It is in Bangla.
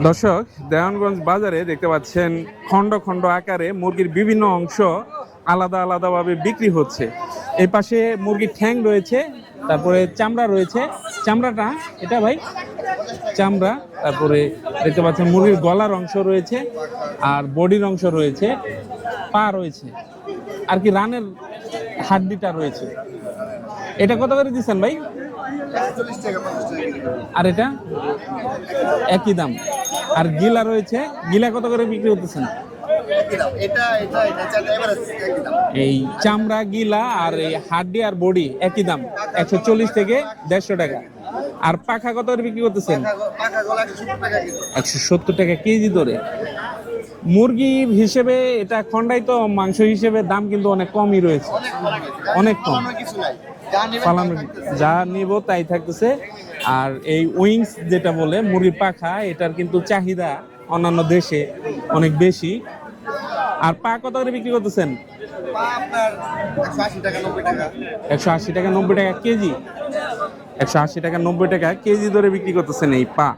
দর্শক, দেওয়ানগঞ্জ বাজারে দেখতে পাচ্ছেন খণ্ড খণ্ড আকারে মুরগির বিভিন্ন অংশ আলাদা আলাদাভাবে বিক্রি হচ্ছে। এই পাশে মুরগির ঠ্যাং রয়েছে, তারপরে চামড়া রয়েছে। চামড়াটা এটা ভাই চামড়া, তারপরে দেখতে পাচ্ছেন মুরগির গলার অংশ রয়েছে, আর বডির অংশ রয়েছে, পা রয়েছে, আর কি রানের হাড্ডিটা রয়েছে। এটা কত করে দিচ্ছেন ভাই? আর এটা একই দাম। আর গিলা রয়েছে, গিলা কত করে বিক্রি করতেছেন? এই চামড়া, গিলা আর এই হাড্ডি আর বডি একই দাম, 140 থেকে 150 টাকা। আর পাখা কত করে বিক্রি করতেছেন? 170 টাকা কেজি ধরে। মুরগির হিসেবে এটা খন্ডাইত মাংস হিসেবে দাম কিন্তু অনেক কমই রয়েছে, অনেক কম। পালানো যা নিব তাই থাকতেছে। আর এই উইংস যেটা বলে মুরগির পাখা, এটার কিন্তু চাহিদা অন্যান্য দেশে অনেক বেশি। আর পা কত করে বিক্রি করতেছেন? 180 টাকা 90 টাকা কেজি। 180 টাকা 90 টাকা কেজি ধরে বিক্রি করতেছেন এই পা।